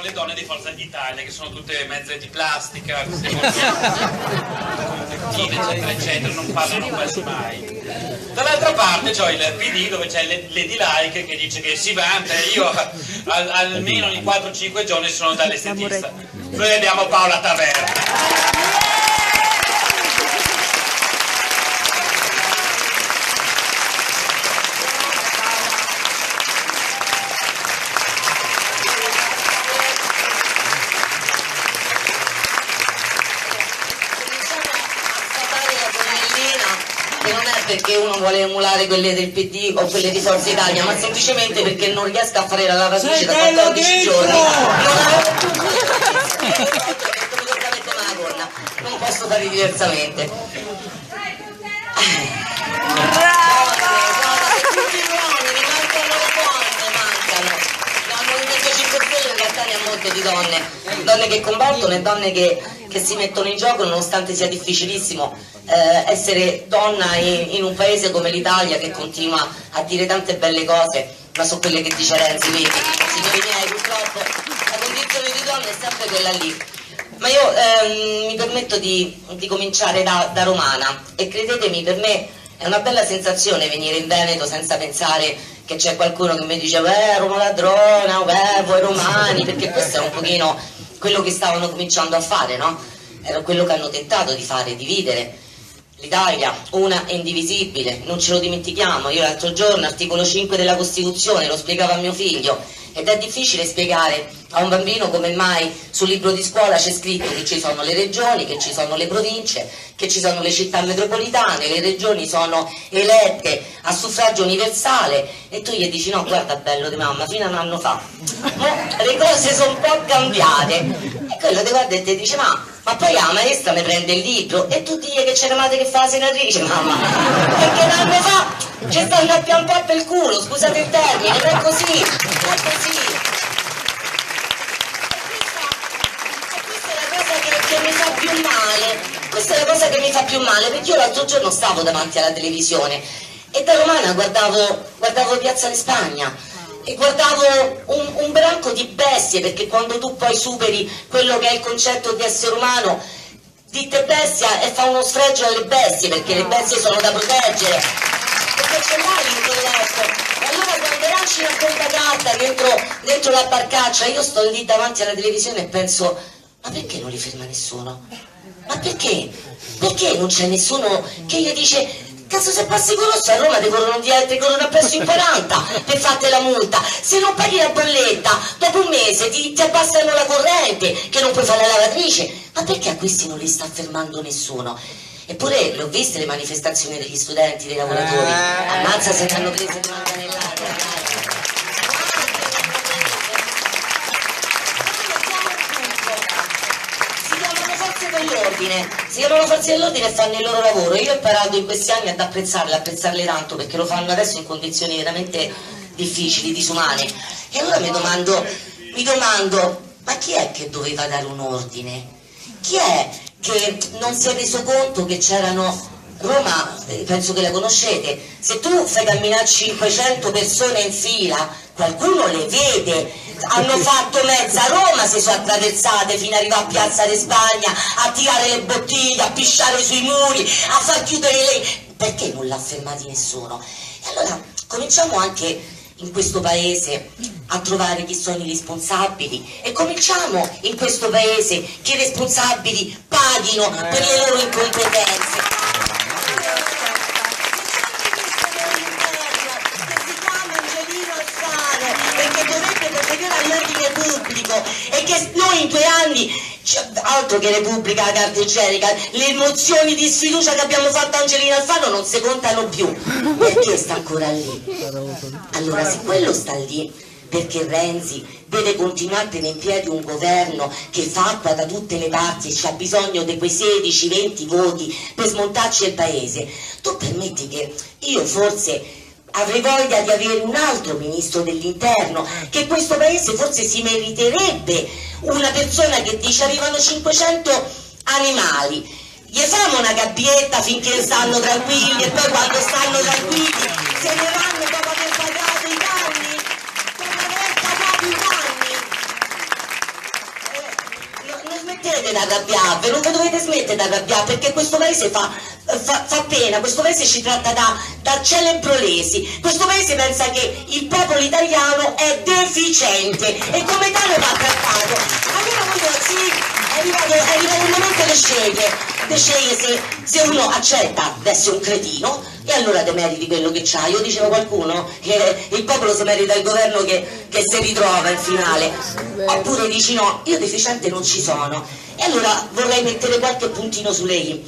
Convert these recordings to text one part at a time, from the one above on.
le donne di Forza Italia, che sono tutte mezze di plastica, tutte eccetera, eccetera, non parlano quasi mai. Dall'altra parte c'ho il PD dove c'è Lady Like che dice che si vanta, io almeno ogni 4-5 giorni sono dall'estetista. Noi abbiamo Paola Taverna. Perché uno vuole emulare quelle del PD o quelle di Forza Italia, ma semplicemente perché non riesco a fare la lavatrice da 14 giorni. Non posso fare diversamente. Di donne che combattono e donne che si mettono in gioco nonostante sia difficilissimo essere donna in un paese come l'Italia che continua a dire tante belle cose, ma sono quelle che dice Renzi, vedi, signori miei, purtroppo la condizione di donna è sempre quella lì. Ma io mi permetto di cominciare da romana e credetemi, per me è una bella sensazione venire in Veneto senza pensare che c'è qualcuno che mi dice Roma ladrona, voi romani, perché questo è un pochino quello che stavano cominciando a fare, no? Era quello che hanno tentato di fare, dividere l'Italia, una e indivisibile, non ce lo dimentichiamo. Io l'altro giorno, articolo 5 della Costituzione, lo spiegavo a mio figlio, ed è difficile spiegare a un bambino come mai sul libro di scuola c'è scritto che ci sono le regioni, che ci sono le province, che ci sono le città metropolitane, le regioni sono elette a suffragio universale e tu gli dici no, guarda bello di mamma, fino a un anno fa le cose sono un po' cambiate, e quello ti guarda e ti dice ma poi la maestra mi prende il libro e tu digli che c'eravate che fa la senatrice, mamma, perché un anno fa ci stanno a piantare per il culo, scusate il termine, è così, è così. Mi fa più male, questa è la cosa che mi fa più male, perché io l'altro giorno stavo davanti alla televisione e da romana guardavo Piazza di Spagna e guardavo un branco di bestie, perché quando tu poi superi quello che è il concetto di essere umano, dite bestia e fa uno sfregio alle bestie, perché le bestie sono da proteggere, perché ce l'hai l'intelletto. E allora quando lanci una bomba carta dentro la barcaccia, io sto lì davanti alla televisione e penso, ma perché non li ferma nessuno? Ma perché? Perché non c'è nessuno che gli dice cazzo, se passi con rosso a Roma ti corrono appresso in 40 per farti la multa, se non paghi la bolletta dopo un mese ti abbassano la corrente che non puoi fare la lavatrice, ma perché a questi non li sta fermando nessuno? Eppure le ho viste le manifestazioni degli studenti, dei lavoratori, ammazza se ne hanno prese di manganellate. Si chiamano forze dell'ordine e fanno il loro lavoro. Io ho imparato in questi anni ad apprezzarle tanto, perché lo fanno adesso in condizioni veramente difficili, disumane. E allora mi domando, ma chi è che doveva dare un ordine? Chi è che non si è reso conto che c'erano... Roma, penso che la conoscete, se tu fai camminare 500 persone in fila, qualcuno le vede, hanno fatto mezza Roma, si sono attraversate fino ad arrivare a Piazza di Spagna, a tirare le bottiglie, a pisciare sui muri, a far chiudere le... Perché non l'ha fermati nessuno? E allora cominciamo anche in questo paese a trovare chi sono i responsabili e cominciamo in questo paese che i responsabili paghino per le loro incompetenze. E che noi in 2 anni, altro che Repubblica, la carta igienica, le mozioni di sfiducia che abbiamo fatto a Angelina Alfano non si contano più. Perché sta ancora lì? Allora, se quello sta lì perché Renzi deve continuare a tenere in piedi un governo che fa acqua da tutte le parti e c'ha bisogno di quei 16-20 voti per smontarci il paese, tu permetti che io forse avrei voglia di avere un altro ministro dell'interno, che questo paese forse si meriterebbe una persona che dice arrivano 500 animali, gli famo una gabbietta finché stanno tranquilli e poi quando stanno tranquilli se ne vanno dopo aver pagato i danni, dopo aver pagato i danni. smettete di arrabbiarvi, non vi dovete smettere di arrabbiare, perché questo paese fa pena, questo paese ci tratta da celebrolesi, questo paese pensa che il popolo italiano è deficiente e come tale va trattato. Allora voi sì, è arrivato il momento di scegliere se uno accetta di essere un cretino e allora te meriti quello che c'ha. Io dicevo qualcuno che il popolo si merita il governo che si ritrova in finale, oppure dici no, io deficiente non ci sono. E allora vorrei mettere qualche puntino su lei.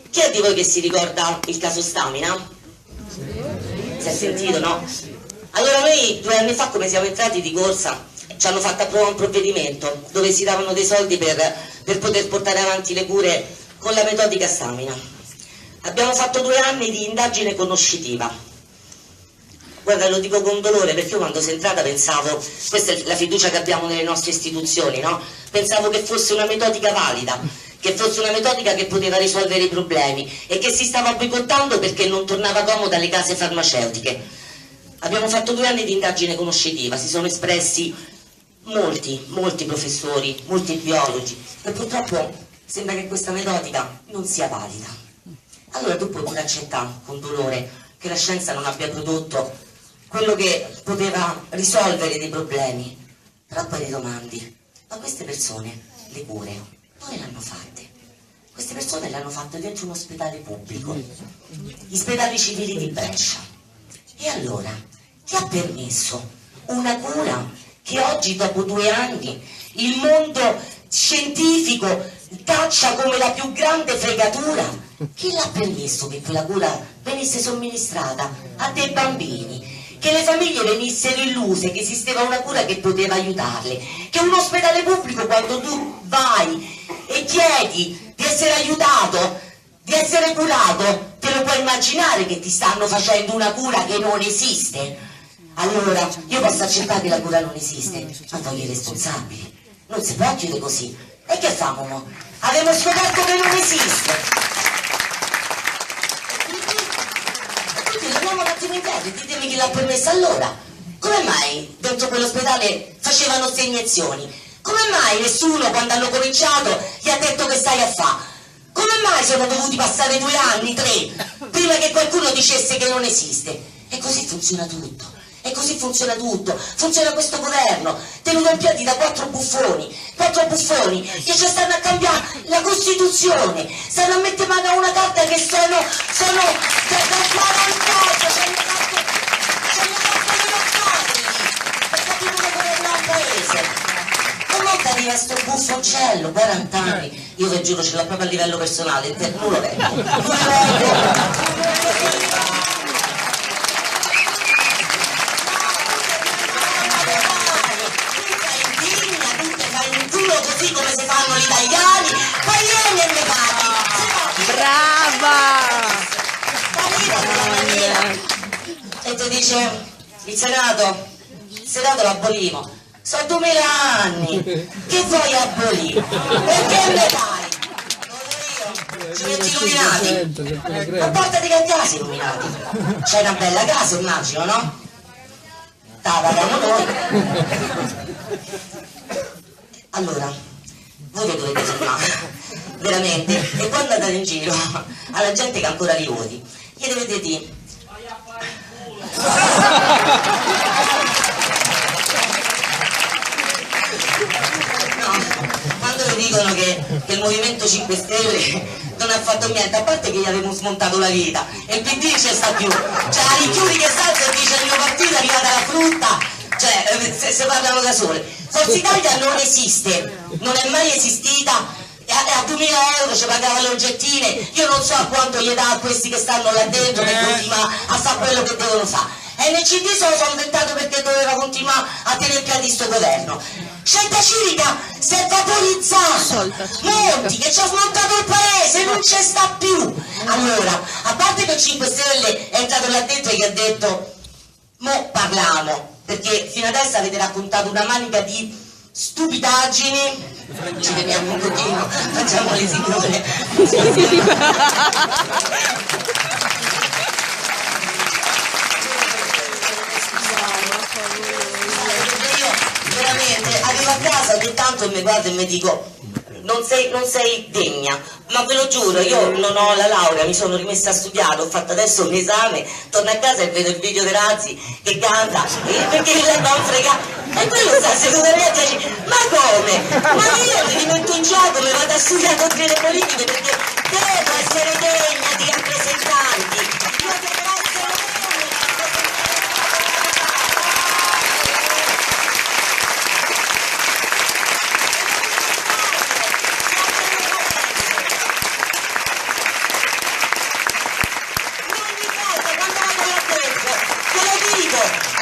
Chi è di voi che si ricorda il caso Stamina? Si è sentito, no? Allora noi 2 anni fa, come siamo entrati di corsa, ci hanno fatto approvare un provvedimento dove si davano dei soldi per poter portare avanti le cure con la metodica Stamina. Abbiamo fatto 2 anni di indagine conoscitiva. Guarda, lo dico con dolore, perché io quando sono entrata pensavo, questa è la fiducia che abbiamo nelle nostre istituzioni, no? Pensavo che fosse una metodica valida, che fosse una metodica che poteva risolvere i problemi e che si stava boicottando perché non tornava comoda alle case farmaceutiche. Abbiamo fatto 2 anni di indagine conoscitiva, si sono espressi molti professori, molti biologi, e purtroppo sembra che questa metodica non sia valida. Allora tu puoi pure accettare con dolore che la scienza non abbia prodotto quello che poteva risolvere dei problemi, però poi ti domandi, ma queste persone, le cure, dove le hanno fatte? Queste persone le hanno fatte dentro un ospedale pubblico, gli ospedali civili di Brescia. E allora, chi ha permesso una cura che oggi, dopo 2 anni, il mondo scientifico taccia come la più grande fregatura? Chi l'ha permesso che quella cura venisse somministrata a dei bambini? Che le famiglie venissero illuse, che esisteva una cura che poteva aiutarle? Che un ospedale pubblico, quando tu vai e chiedi di essere aiutato, di essere curato, te lo puoi immaginare che ti stanno facendo una cura che non esiste? Allora, io posso accettare che la cura non esiste, ma voglio i responsabili. Non si può chiudere così. E che famo no? Abbiamo scoperto che non esiste. Torniamo un attimo indietro e ditemi chi l'ha permessa allora. Come mai dentro quell'ospedale facevano queste iniezioni? Come mai nessuno, quando hanno cominciato, gli ha detto che stai a fa'? Come mai sono dovuti passare 2 anni, 3, prima che qualcuno dicesse che non esiste? E così funziona tutto. E così funziona tutto, funziona questo governo, tenuto in piedi da 4 buffoni che ci stanno a cambiare la Costituzione, stanno a mettere mano a una carta che sono da 48, c'hanno fatto le notate per capire come governare un paese. Una volta arriva sto buffoncello, 40 anni, io vi giuro ce l'ho proprio a livello personale, non lo vedo. Così come si fanno gli italiani, poi vieni e ne parli. Brava! E ti dice, il Senato l'abolimo. Sono 2000 anni, che vuoi abolire? Perché ne fai? Ci metti illuminati? Ma portati che a casa illuminati. C'è una bella casa, immagino, no? Pagano noi. Allora, voi che dovete fermare, veramente, e quando andate in giro alla gente che ancora li voti, gli dovete dire no, quando vi dicono che il Movimento 5 Stelle non ha fatto niente, a parte che gli avevamo smontato la vita e il PD c'è sta più, cioè la Richiuri che salta e dice il mio partito è arrivata la frutta, cioè se parlano da sole. Forza Italia non esiste, non è mai esistita, a 2000 euro ci pagava le oggettine, io non so a quanto gli dà a questi che stanno là dentro che continua a fare quello che devono fare. NCD sono inventato perché doveva continuare a tenere in piedi sto governo. Scelta Civica si è vaporizzata, Monti che ci ha smontato il paese, non ci sta più. Allora, a parte che il 5 Stelle è entrato là dentro e gli ha detto mo parliamo, perché fino adesso avete raccontato una manica di stupidaggini, ci vediamo un pochino, facciamo le signore. Io veramente arrivo a casa ogni tanto e mi guardo e mi dico non sei degna, ma ve lo giuro, io non ho la laurea, mi sono rimessa a studiare, ho fatto adesso un esame, torno a casa e vedo il video di Razzi che canta, perché lei non frega, e quello sta seduto a me e dice, ma come? Ma io mi rimetto in gioco, mi vado a studiare dottrine politiche perché devo essere degna di rappresentanti, io devo essere degna.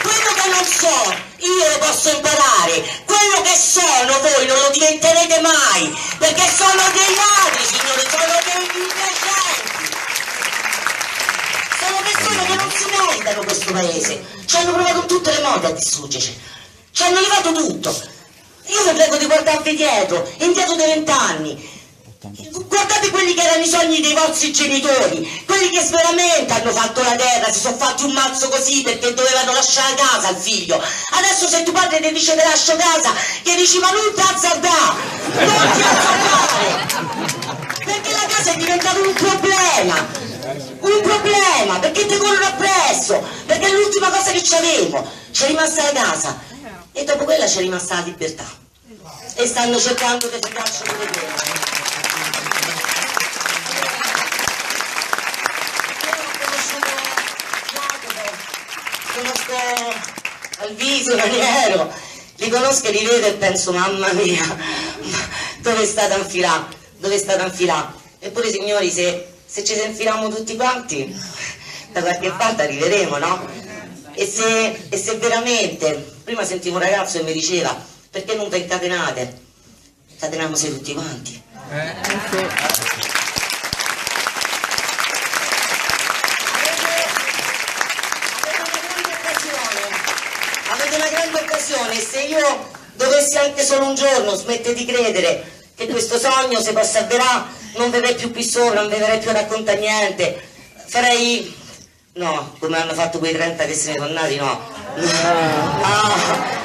Quello che non so, io lo posso imparare, quello che sono voi non lo diventerete mai, perché sono dei ladri, signori, sono degli indecenti, sono persone che non si meritano questo paese, ci hanno provato in tutte le modi a distruggerci, ci hanno levato tutto, io vi prego di guardarvi dietro, indietro dei 20 anni. Guardate quelli che erano i sogni dei vostri genitori, quelli che veramente hanno fatto la terra, si sono fatti un mazzo così perché dovevano lasciare casa al figlio. Adesso se tuo padre ti dice che lascio casa, gli dici ma non ti azzardare, non ti azzardare, perché la casa è diventata un problema, perché ti corrono appresso, perché è l'ultima cosa che c'avevo, c'è rimasta la casa e dopo quella c'è rimasta la libertà e stanno cercando di fregarci pure quello. Conosco al viso, Raniero, li conosco e li vedo e penso mamma mia, dove è stata infilata, dove è stata infilata? Eppure signori se ci infiliamo tutti quanti da qualche parte arriveremo, no? E se veramente, prima sentivo un ragazzo che mi diceva perché non vi incatenate? Incateniamoci tutti quanti. Avete una grande occasione, se io dovessi anche solo un giorno smettere di credere che questo sogno si possa avverare, non verrei più qui sopra, non vi verrei più a raccontare niente, farei... no, come hanno fatto quei 30 che se ne sono nati, no.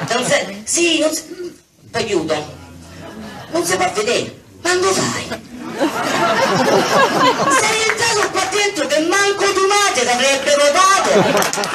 Non si... sì, non si... t'aiuto, non si può vedere, ma lo fai? Sei entrato qua dentro che manco tu madre ti avrebbero dato!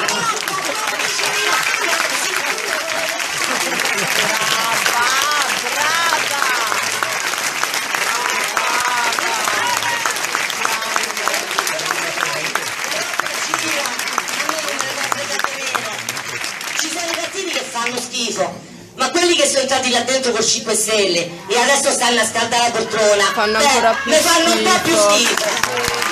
Fanno schifo, ma quelli che sono entrati là dentro col 5 Stelle e adesso stanno a scaldare la poltrona, fanno ancora più mi fanno un po' più schifo. schifo.